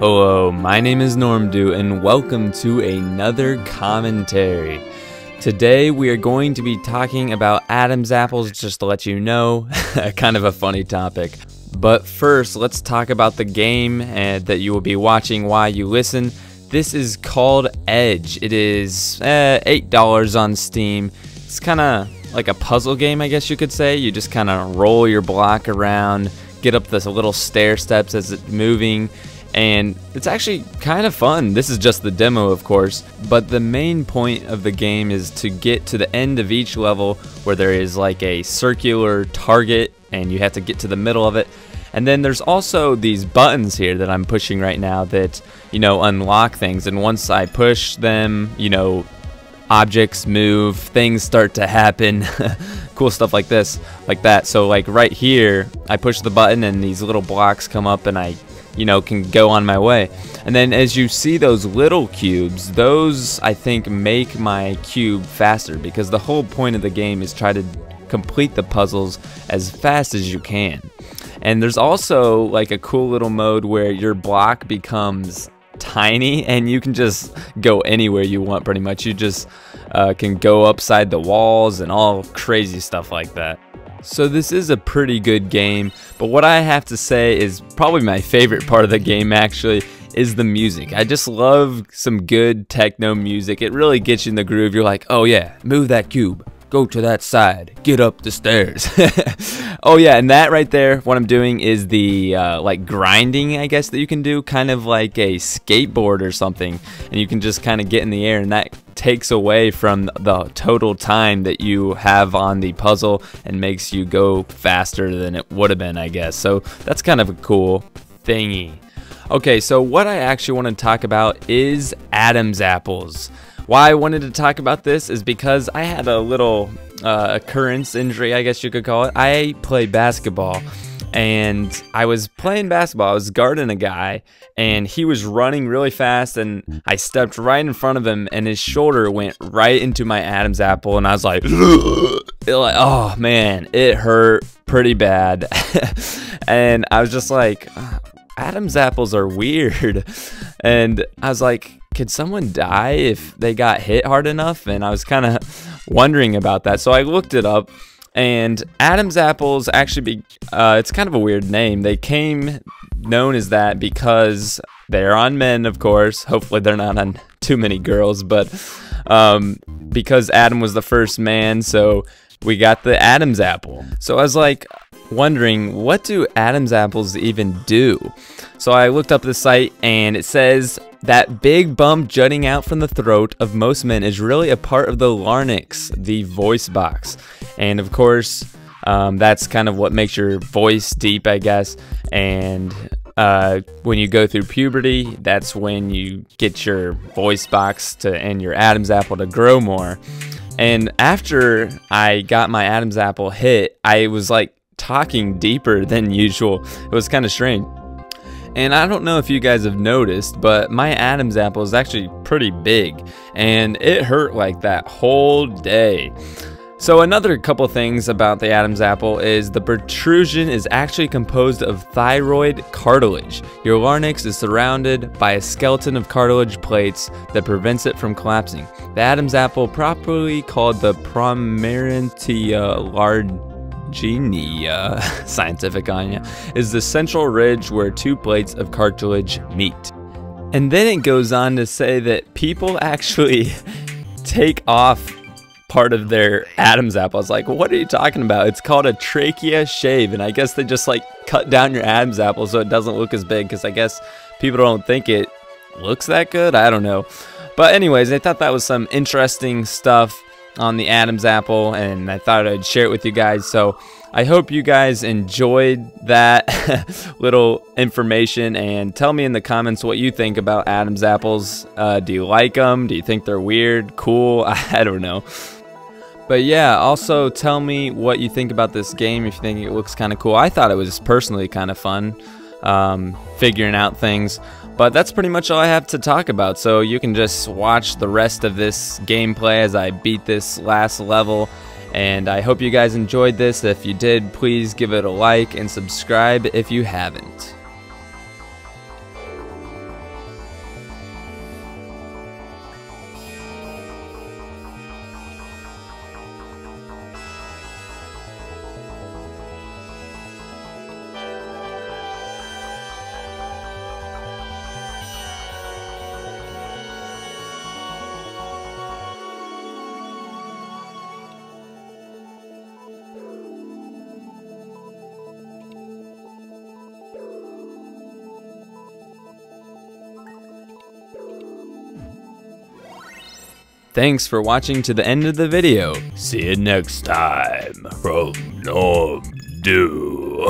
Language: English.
Hello, my name is Doow and welcome to another commentary. Today we are going to be talking about Adam's apples, just to let you know, kind of a funny topic. But first, let's talk about the game that you will be watching while you listen. This is called Edge. It is $8 on Steam. It's kind of like a puzzle game, I guess you could say. You just kind of roll your block around, get up this little stair steps as it's moving, and it's actually kind of fun. This is just the demo, of course, but the main point of the game is to get to the end of each level where there is like a circular target and you have to get to the middle of it. And then there's also these buttons here that I'm pushing right now that, unlock things, and once I push them, objects move, things start to happen, cool stuff like this, like that. So like right here, I push the button and these little blocks come up and I can go on my way. And then as you see those little cubes, those I think make my cube faster, because the whole point of the game is try to complete the puzzles as fast as you can. And there's also like a cool little mode where your block becomes tiny and you can just go anywhere you want pretty much. You just can go upside the walls and all crazy stuff like that. So this is a pretty good game, but what I have to say is probably my favorite part of the game actually is the music. I just love some good techno music. It really gets you in the groove. You're like, oh yeah, move that cube, go to that side, get up the stairs. Oh yeah, and that right there, what I'm doing is the like grinding, I guess, that you can do, kind of like a skateboard or something, and you can just kind of get in the air, and that takes away from the total time that you have on the puzzle and makes you go faster than it would have been, I guess. So that's kind of a cool thingy. Okay, so what I actually want to talk about is Adam's apples. Why I wanted to talk about this is because I had a little occurrence injury, I guess you could call it. I play basketball, and I was playing basketball. I was guarding a guy, and he was running really fast, and I stepped right in front of him, and his shoulder went right into my Adam's apple, and I was like, oh man, it hurt pretty bad. And I was just like, Adam's apples are weird. And I was like, could someone die if they got hit hard enough? And I was kind of wondering about that, so I looked it up. And Adam's apples actually it's kind of a weird name. They came known as that because they're on men, of course. Hopefully they're not on too many girls, but because Adam was the first man, so we got the Adam's apple. So I was like wondering, what do Adam's apples even do? So I looked up the site, and it says that big bump jutting out from the throat of most men is really a part of the larynx, the voice box. And of course, that's kind of what makes your voice deep, I guess. And when you go through puberty, that's when you get your voice box and your Adam's apple to grow more. And after I got my Adam's apple hit, I was like talking deeper than usual. It was kind of strange. And I don't know if you guys have noticed, but my Adam's apple is actually pretty big, and it hurt like that whole day. So another couple things about the Adam's apple is the protrusion is actually composed of thyroid cartilage. Your larynx is surrounded by a skeleton of cartilage plates that prevents it from collapsing. The Adam's apple, properly called the Promerentia larginia, scientific on ya, is the central ridge where two plates of cartilage meet. And then it goes on to say that people actually take off part of their Adam's apple. I was like, what are you talking about? It's called a trachea shave, and I guess they just like cut down your Adam's apple so it doesn't look as big, because I guess people don't think it looks that good. I don't know. But anyways, I thought that was some interesting stuff on the Adam's apple, and I thought I'd share it with you guys. So I hope you guys enjoyed that little information, and tell me in the comments what you think about Adam's apples. Do you like them? Do you think they're weird, cool? I don't know. But yeah, also tell me what you think about this game, if you think it looks kind of cool. I thought it was personally kind of fun, figuring out things. But that's pretty much all I have to talk about, so you can just watch the rest of this gameplay as I beat this last level. And I hope you guys enjoyed this. If you did, please give it a like and subscribe if you haven't. Thanks for watching to the end of the video. See you next time from Norm Doow.